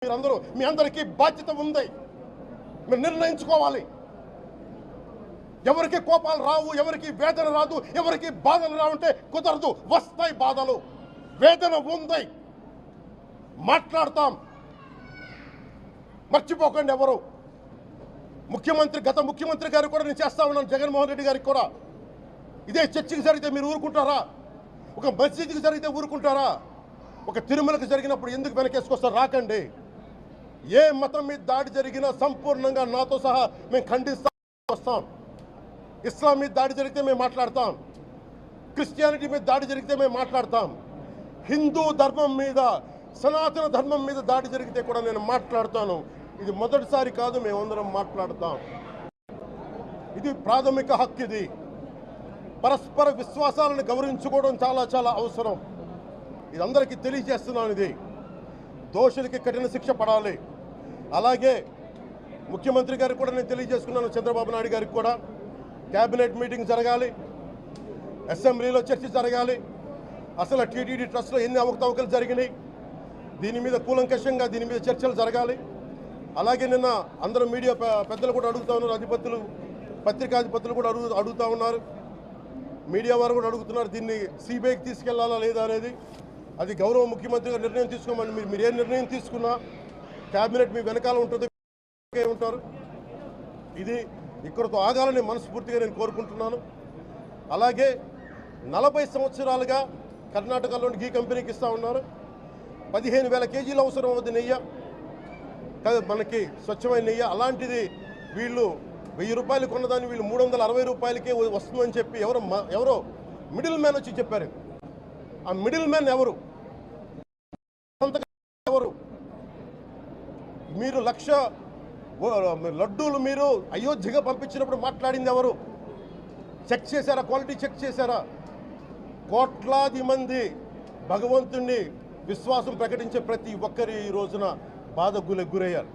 మీరందరూ మీ అందరికీ బాధ్యత ఉంది. మీరు నిర్ణయించుకోవాలి. ఎవరికి కోపాలు రావు, ఎవరికి వేదన రాదు, ఎవరికి బాధలు రావుంటే కుదరదు. వస్తాయి బాధలు, వేదన ఉంది, మాట్లాడతాం. మర్చిపోకండి ఎవరు. గత ముఖ్యమంత్రి గారు కూడా నేను చేస్తా ఉన్నాను, జగన్మోహన్ రెడ్డి గారికి కూడా. ఇదే చర్చికి జరిగితే మీరు ఊరుకుంటారా? ఒక మస్జిద్కి జరిగితే ఊరుకుంటారా? ఒక తిరుమలకు జరిగినప్పుడు ఎందుకు వెనకేసుకొస్తారు? రాకండి. ఏ మతం మీద దాడి జరిగినా సంపూర్ణంగా నాతో సహా మేము ఖండిస్తాం, వస్తాం. ఇస్లాం మీద దాడి జరిగితే మేము మాట్లాడతాం, క్రిస్టియానిటీ మీద దాడి జరిగితే మేము మాట్లాడతాం, హిందూ ధర్మం మీద, సనాతన ధర్మం మీద దాడి జరిగితే కూడా నేను మాట్లాడతాను. ఇది మొదటిసారి కాదు, మేమందరం మాట్లాడతాం. ఇది ప్రాథమిక హక్కు. ఇది పరస్పర విశ్వాసాలను గౌరవించుకోవడం చాలా చాలా అవసరం. ఇది అందరికీ తెలియజేస్తున్నాను. ఇది దోషులకి కఠిన శిక్ష పడాలి. అలాగే ముఖ్యమంత్రి గారికి కూడా నేను తెలియజేసుకున్నాను, చంద్రబాబు నాయుడు గారికి కూడా క్యాబినెట్ మీటింగ్ జరగాలి, అసెంబ్లీలో చర్చ జరగాలి. అసలు టీటీడీ ట్రస్ట్లో ఎన్ని అవకతవకలు జరిగినాయి, దీని మీద కూలంకషంగా దీని మీద చర్చలు జరగాలి. అలాగే నిన్న అందరూ మీడియా పెద్దలు కూడా అడుగుతూ ఉన్నారు, అధిపతులు, పత్రికాధిపతులు కూడా అడుగుతూ ఉన్నారు, మీడియా వారు కూడా అడుగుతున్నారు, దీన్ని సిబిఐకి తీసుకెళ్లాలా లేదా అనేది. అది గౌరవ ముఖ్యమంత్రి గారు నిర్ణయం తీసుకోమని. మీరు ఏ నిర్ణయం తీసుకున్నా క్యాబినెట్ మీ వెనకాల ఉంటుంది, ఉంటారు. ఇది ఇక్కడతో ఆగాలని మనస్ఫూర్తిగా నేను కోరుకుంటున్నాను. అలాగే 40 సంవత్సరాలుగా కర్ణాటకలోని గీ కంపెనీకి ఇస్తూ ఉన్నారు. 15,000 కేజీలు అవసరం అవుతుంది నెయ్యి, మనకి స్వచ్ఛమైన నెయ్యి. అలాంటిది వీళ్ళు 1000 రూపాయలు కొన్నదాన్ని వీళ్ళు 360 రూపాయలకే వస్తుందని చెప్పి ఎవరో మిడిల్ మ్యాన్ వచ్చి చెప్పారు. ఆ మిడిల్ మ్యాన్ ఎవరు? మీరు 1,00,000 లడ్డూలు మీరు అయోధ్యగా పంపించినప్పుడు మాట్లాడింది ఎవరు? చెక్ చేశారా? క్వాలిటీ చెక్ చేశారా? కోట్లాది మంది భగవంతుణ్ణి విశ్వాసం ప్రకటించే ప్రతి ఒక్కరి ఈ రోజున బాధకు గురయ్యారు.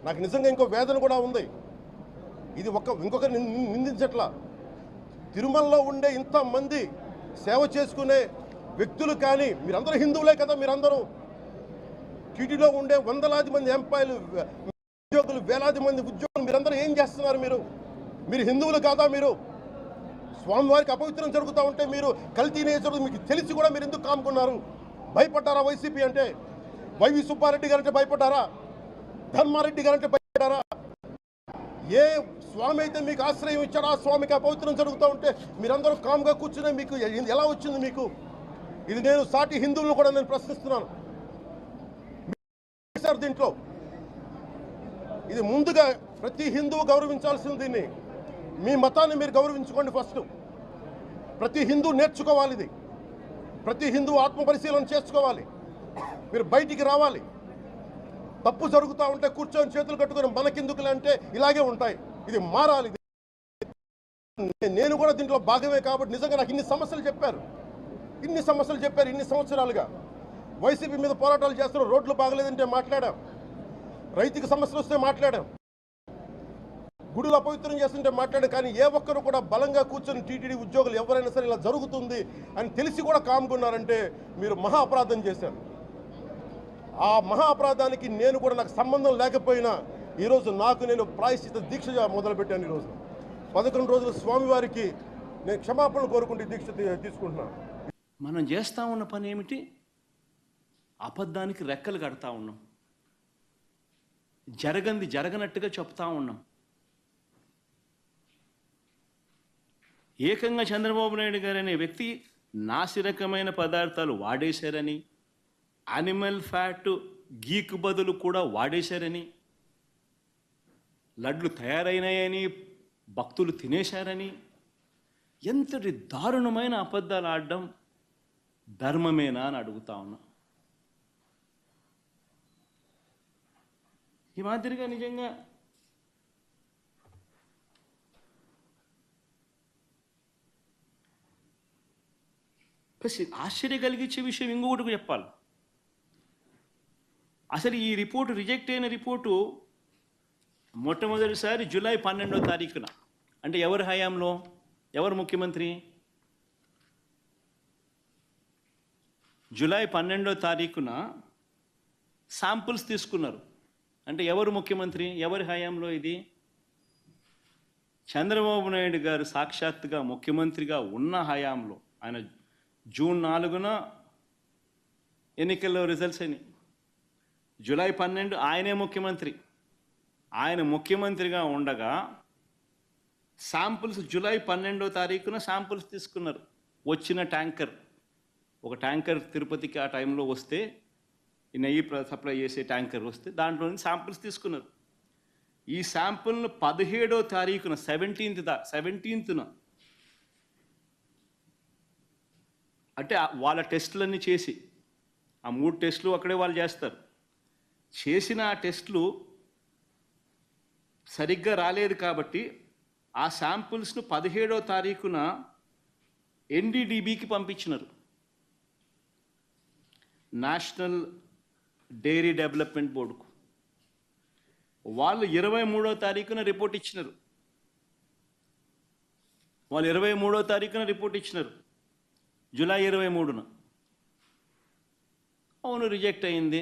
నాకు నిజంగా ఇంకో వేదన కూడా ఉంది. ఇది ఇంకొకరు నిందించట్లా. తిరుమలలో ఉండే ఇంతమంది సేవ చేసుకునే వ్యక్తులు కానీ మీరందరూ హిందువులే కదా. మీరందరూ టీటీలో ఉండే వందలాది మంది ఎంప్లాయీలు, ఉద్యోగులు, వేలాది మంది ఉద్యోగులు, మీరందరూ ఏం చేస్తున్నారు? మీరు హిందువులు కాదా? మీరు స్వామివారికి అపవిత్రం జరుగుతూ ఉంటే మీరు కల్తీ జరుగుతుంది మీకు తెలిసి కూడా మీరు ఎందుకు కాముకున్నారు? భయపడ్డారా? వైసీపీ అంటే వైవి సుబ్బారెడ్డి గారంటే భయపడ్డారా? ధర్మారెడ్డి గారంటే భయపడ్డారా? ఏ స్వామి అయితే మీకు ఆశ్రయం ఇచ్చారో ఆ స్వామికి అపవిత్రం జరుగుతూ ఉంటే మీరందరూ కామ్గా కూర్చునే మీకు ఎలా వచ్చింది? మీకు ఇది నేను సాటి హిందువులను కూడా నేను ప్రశ్నిస్తున్నాను. దీంట్లో ఇది ముందుగా ప్రతి హిందువు గౌరవించాల్సింది. దీన్ని మీ మతాన్ని మీరు గౌరవించుకోండి ఫస్ట్. ప్రతి హిందువు నేర్చుకోవాలి. ఇది ప్రతి హిందువు ఆత్మపరిశీలన చేసుకోవాలి. మీరు బయటికి రావాలి. తప్పు జరుగుతూ ఉంటే కూర్చొని చేతులు కట్టుకొని మనకెందుకులే అంటే ఇలాగే ఉంటాయి. ఇది మారాలి. నేను కూడా దీంట్లో భాగమే కాబట్టి నిజంగా నాకు ఇన్ని సమస్యలు చెప్పారు ఇన్ని సంవత్సరాలుగా. వైసీపీ మీద పోరాటాలు చేస్తున్నారు. రోడ్లు బాగలేదంటే మాట్లాడాం, రైతుకి సమస్యలు వస్తే మాట్లాడాం, గుడులు అపవిత్రం చేస్తుంటే మాట్లాడాం. కానీ ఏ ఒక్కరు కూడా బలంగా కూర్చొని టీటీడీ ఉద్యోగులు ఎవరైనా సరే ఇలా జరుగుతుంది అని తెలిసి కూడా కామ్కున్నారంటే మీరు మహా అపరాధం చేశారు. ఆ మహా అపరాధానికి నేను కూడా నాకు సంబంధం లేకపోయినా ఈరోజు నేను ప్రాయశ్చిత దీక్ష మొదలుపెట్టాను. ఈరోజు 11 రోజులు స్వామివారికి నేను క్షమాపణలు కోరుకుంటే దీక్ష తీసుకుంటున్నాను. మనం చేస్తూ ఉన్న పని ఏమిటి? అబద్ధానికి రెక్కలు కడతా ఉన్నాం, జరగనట్టుగా చెప్తా ఉన్నాం. ఏకంగా చంద్రబాబు నాయుడు గారు అనే వ్యక్తి నాసిరకమైన పదార్థాలు వాడేశారని, యానిమల్ ఫ్యాట్ గీకు బదులు కూడా వాడేశారని, లడ్లు తయారైనాయని భక్తులు తినేశారని, ఎంతటి దారుణమైన అబద్ధాలు ఆడడం ధర్మమేనా అని అడుగుతా ఉన్నా. ఈ మాదిరిగా నిజంగా ఆశ్చర్య కలిగించే విషయం ఇంకొకటి చెప్పాలి. అసలు ఈ రిపోర్టు, రిజెక్ట్ అయిన రిపోర్టు మొట్టమొదటిసారి జూలై 12వ తారీఖున, అంటే ఎవరి హయాంలో, ఎవరు ముఖ్యమంత్రి? జూలై 12వ తారీఖున శాంపుల్స్ తీసుకున్నారు. అంటే ఎవరు ముఖ్యమంత్రి, ఎవరి హయాంలో ఇది? చంద్రబాబు నాయుడు గారు సాక్షాత్తుగా ముఖ్యమంత్రిగా ఉన్న హయాంలో. ఆయన జూన్ 4న ఎన్నికల్లో రిజల్ట్స్ అయినాయి. జూలై 12 ఆయనే ముఖ్యమంత్రి. ఆయన ముఖ్యమంత్రిగా ఉండగా శాంపుల్స్ జూలై 12వ తారీఖున శాంపుల్స్ తీసుకున్నారు. వచ్చిన ట్యాంకర్, ఒక ట్యాంకర్ తిరుపతికి ఆ టైంలో వస్తే, ఈ నెయ్యి సప్లై చేసే ట్యాంకర్ వస్తే దాంట్లో నుంచి శాంపుల్స్ తీసుకున్నారు. ఈ శాంపుల్ను 17వ తారీఖున 17న అంటే వాళ్ళ టెస్టులన్నీ చేసి, ఆ 3 టెస్టులు అక్కడే వాళ్ళు చేస్తారు. చేసిన ఆ టెస్టులు సరిగ్గా రాలేదు కాబట్టి ఆ శాంపుల్స్ను 17వ తారీఖున ఎన్డీడీబీకి పంపించినారు, నేషనల్ డైరీ డెవలప్మెంట్ బోర్డుకు. వాళ్ళు 23వ తారీఖున రిపోర్ట్ ఇచ్చినారు. జూలై 23న. అవును, రిజెక్ట్ అయింది.